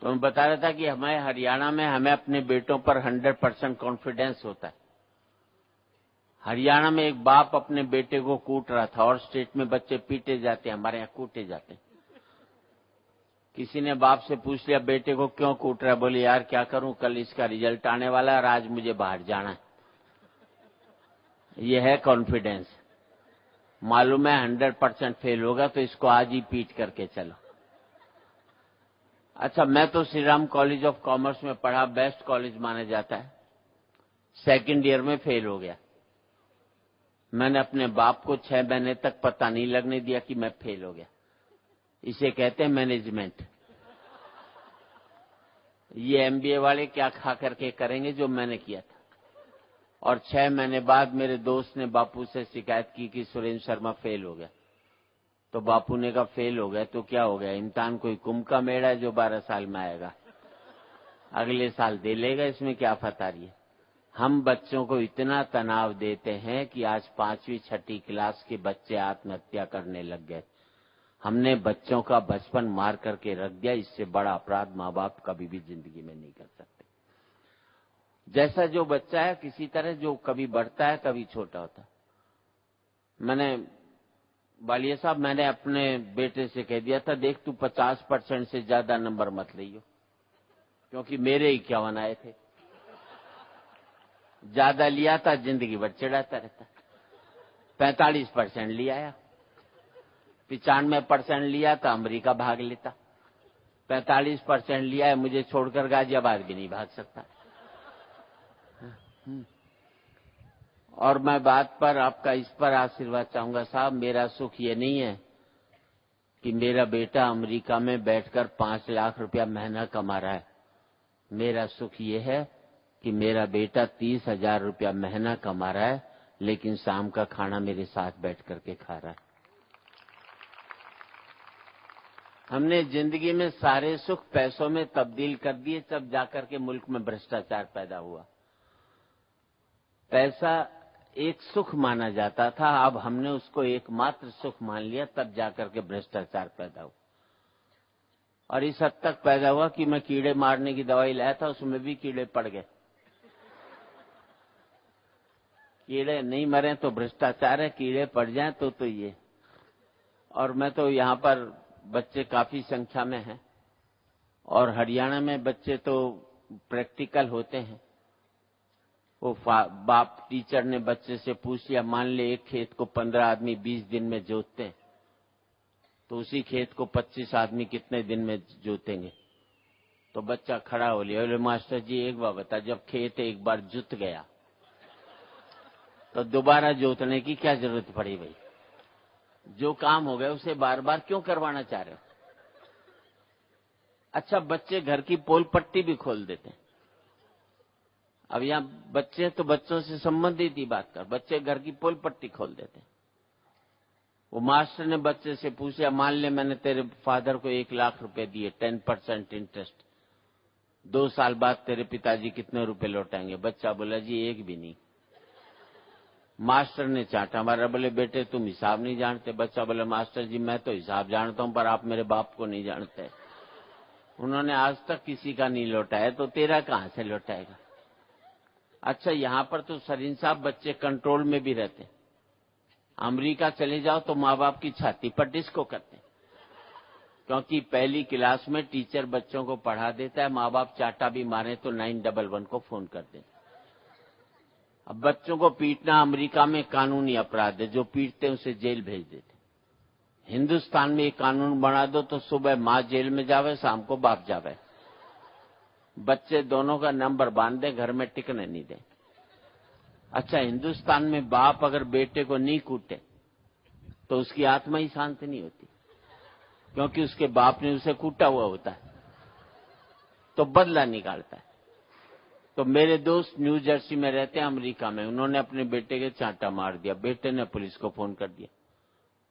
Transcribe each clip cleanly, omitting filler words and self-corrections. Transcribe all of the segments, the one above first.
तो मैं बता रहा था कि हमें हरियाणा में हमें अपने बेटों पर 100% कॉन्फिडेंस होता है। हरियाणा में एक बाप अपने बेटे को कूट रहा था और स्टेट में बच्चे पीटे जाते हैं, हमारे यहाँ कूटे जाते हैं। किसी ने बाप से पूछ लिया बेटे को क्यों कूट रहा है, बोले यार क्या करूं, कल इसका रिजल्ट आने वाला है और आज मुझे बाहर जाना है। ये है कॉन्फिडेंस। मालूम है 100% फेल होगा तो इसको आज ही पीट करके चलो। अच्छा, मैं तो Shri Ram college of commerce में पढ़ा, बेस्ट कॉलेज माना जाता है। सेकंड ईयर में फेल हो गया। मैंने अपने बाप को 6 महीने तक पता नहीं लगने दिया कि मैं फेल हो गया। इसे कहते हैं मैनेजमेंट। ये एमबीए वाले क्या खा करके करेंगे जो मैंने किया था। और 6 महीने बाद मेरे दोस्त ने बापू से शिकायत की कि सुरेंद्र शर्मा फेल हो गया। तो बापू ने कहा फेल हो गया तो क्या हो गया, इम्तिहान कोई कुंभ का मेड़ा है जो 12 साल में आएगा, अगले साल दे लेगा, इसमें क्या फतारी है। हम बच्चों को इतना तनाव देते हैं कि आज 5वीं 6ठी क्लास के बच्चे आत्महत्या करने लग गए। हमने बच्चों का बचपन मार करके रख दिया। इससे बड़ा अपराध माँ बाप कभी भी जिंदगी में नहीं कर सकते। जैसा जो बच्चा है किसी तरह जो कभी बढ़ता है कभी छोटा होता है। मैंने बालिया साहब, मैंने अपने बेटे से कह दिया था देख तू 50% से ज्यादा नंबर मत लियो, क्योंकि मेरे 51 आए थे। ज्यादा लिया था जिंदगी भर चिढ़ाता रहता। 45% लिया आया, 95% लिया था अमेरिका भाग लेता। 45% लिया है, मुझे छोड़कर गाजियाबाद भी नहीं भाग सकता। और मैं बात पर आपका इस पर आशीर्वाद चाहूंगा साहब, मेरा सुख ये नहीं है कि मेरा बेटा अमेरिका में बैठकर 5 लाख रुपया महीना कमा रहा है। मेरा सुख ये है कि मेरा बेटा 30,000 रुपया महीना कमा रहा है, लेकिन शाम का खाना मेरे साथ बैठ करके खा रहा है। हमने जिंदगी में सारे सुख पैसों में तब्दील कर दिए तब जाकर के मुल्क में भ्रष्टाचार पैदा हुआ। पैसा एक सुख माना जाता था, अब हमने उसको एकमात्र सुख मान लिया, तब जाकर के भ्रष्टाचार पैदा हुआ। और इस हद तक पैदा हुआ कि मैं कीड़े मारने की दवाई लाया था, उसमें भी कीड़े पड़ गए। कीड़े नहीं मरे तो भ्रष्टाचार है, कीड़े पड़ जाएं तो ये। और मैं तो यहाँ पर बच्चे काफी संख्या में हैं और हरियाणा में बच्चे तो प्रैक्टिकल होते हैं। वो बाप टीचर ने बच्चे से पूछ लिया, मान ले एक खेत को 15 आदमी 20 दिन में जोतते हैं, तो उसी खेत को 25 आदमी कितने दिन में जोतेंगे। तो बच्चा खड़ा हो लिया, बोले मास्टर जी एक बार बता, जब खेत एक बार जुत गया तो दोबारा जोतने की क्या जरूरत पड़ी भाई, जो काम हो गया उसे बार बार क्यों करवाना चाह रहे हो। अच्छा, बच्चे घर की पोल पट्टी भी खोल देते हैं। अब यहाँ बच्चे तो बच्चों से संबंधित ही बात कर, बच्चे घर की पोल पट्टी खोल देते हैं। वो मास्टर ने बच्चे से पूछा, मान ले मैंने तेरे फादर को 1 लाख रुपए दिए 10% इंटरेस्ट, 2 साल बाद तेरे पिताजी कितने रुपए लौटाएंगे। बच्चा बोला जी एक भी नहीं। मास्टर ने चाटा मारा, बोले बेटे तुम हिसाब नहीं जानते। बच्चा बोले मास्टर जी मैं तो हिसाब जानता हूं, पर आप मेरे बाप को नहीं जानते, उन्होंने आज तक किसी का नहीं लौटाया, तो तेरा कहां से लौटाएगा। अच्छा, यहां पर तो सरीन साहब बच्चे कंट्रोल में भी रहते हैं। अमेरिका चले जाओ तो माँ बाप की छाती पर डिस्को करते हैं, क्योंकि पहली क्लास में टीचर बच्चों को पढ़ा देता है, माँ बाप चाटा भी मारे तो 911 को फोन कर दें। अब बच्चों को पीटना अमेरिका में कानूनी अपराध है, जो पीटते हैं उसे जेल भेज देते। हिंदुस्तान में एक कानून बना दो तो सुबह माँ जेल में जावे, शाम को बाप जावे, बच्चे दोनों का नंबर बांध दे, घर में टिकने नहीं दे। अच्छा, हिंदुस्तान में बाप अगर बेटे को नहीं कूटे तो उसकी आत्मा ही शांत नहीं होती, क्योंकि उसके बाप ने उसे कूटा हुआ होता है, तो बदला निकालता है। तो मेरे दोस्त न्यू जर्सी में रहते हैं अमेरिका में, उन्होंने अपने बेटे के चांटा मार दिया। बेटे ने पुलिस को फोन कर दिया,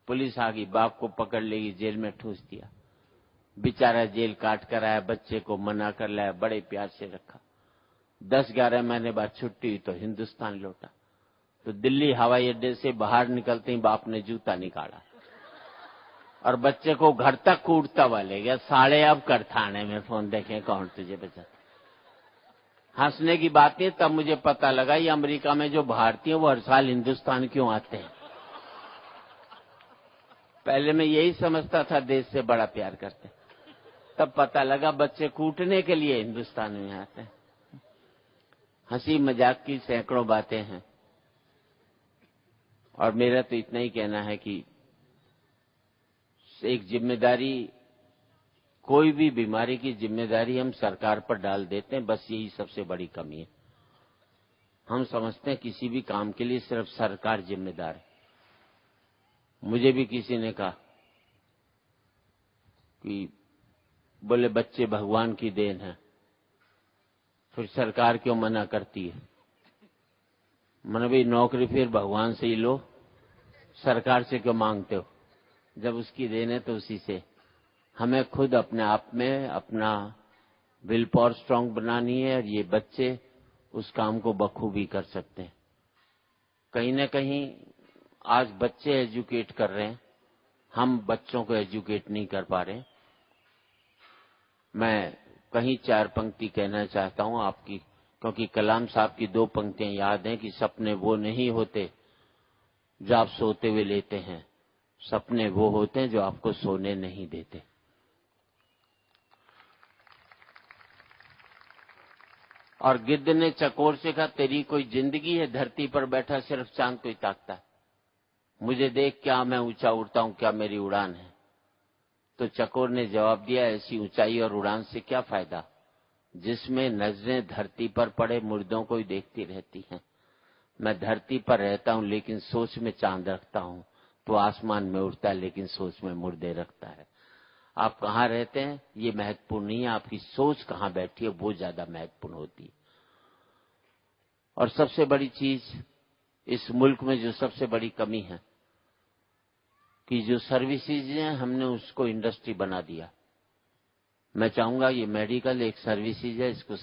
पुलिस आ गई, बाप को पकड़ लेगी, जेल में ठूस दिया। बेचारा जेल काट कर आया, बच्चे को मना कर लाया, बड़े प्यार से रखा। 10-11 महीने बाद छुट्टी हुई तो हिंदुस्तान लौटा, तो दिल्ली हवाई अड्डे से बाहर निकलते ही बाप ने जूता निकाला और बच्चे को घर तक कूटता हुआ ले गया। साले अब कर थाने में फोन, देखें कौन तुझे बचा। हंसने की बात नहीं, तब मुझे पता लगा ये अमेरिका में जो भारतीय वो हर साल हिंदुस्तान क्यों आते हैं। पहले मैं यही समझता था देश से बड़ा प्यार करते, तब पता लगा बच्चे कूटने के लिए हिंदुस्तान में आते हैं। हंसी मजाक की सैकड़ों बातें हैं और मेरा तो इतना ही कहना है कि एक जिम्मेदारी, कोई भी बीमारी की जिम्मेदारी हम सरकार पर डाल देते हैं, बस यही सबसे बड़ी कमी है। हम समझते हैं किसी भी काम के लिए सिर्फ सरकार जिम्मेदार है। मुझे भी किसी ने कहा कि बोले बच्चे भगवान की देन है, फिर सरकार क्यों मना करती है। मैंने भाई नौकरी फिर भगवान से ही लो, सरकार से क्यों मांगते हो। जब उसकी देन है तो उसी से। हमें खुद अपने आप में अपना विल पावर स्ट्रांग बनानी है और ये बच्चे उस काम को बखूबी कर सकते हैं। कहीं न कहीं आज बच्चे एजुकेट कर रहे हैं, हम बच्चों को एजुकेट नहीं कर पा रहे। मैं कहीं 4 पंक्ति कहना चाहता हूं आपकी, क्योंकि कलाम साहब की 2 पंक्तियां याद हैं कि सपने वो नहीं होते जो आप सोते हुए लेते हैं, सपने वो होते हैं जो आपको सोने नहीं देते। और गिद्ध ने चकोर से कहा तेरी कोई जिंदगी है, धरती पर बैठा सिर्फ चांद को ही ताकता है। मुझे देख क्या मैं ऊंचा उड़ता हूं, क्या मेरी उड़ान है। तो चकोर ने जवाब दिया ऐसी ऊंचाई और उड़ान से क्या फायदा जिसमें नजरें धरती पर पड़े मुर्दों को ही देखती रहती हैं। मैं धरती पर रहता हूं लेकिन सोच में चांद रखता हूं, तो आसमान में उड़ता है लेकिन सोच में मुर्दे रखता है। आप कहाँ रहते हैं ये महत्वपूर्ण नहीं है, आपकी सोच कहाँ बैठी है वो ज्यादा महत्वपूर्ण होती है। और सबसे बड़ी चीज इस मुल्क में जो सबसे बड़ी कमी है कि जो सर्विसेज हैं हमने उसको इंडस्ट्री बना दिया। मैं चाहूंगा ये मेडिकल एक सर्विसेज है, इसको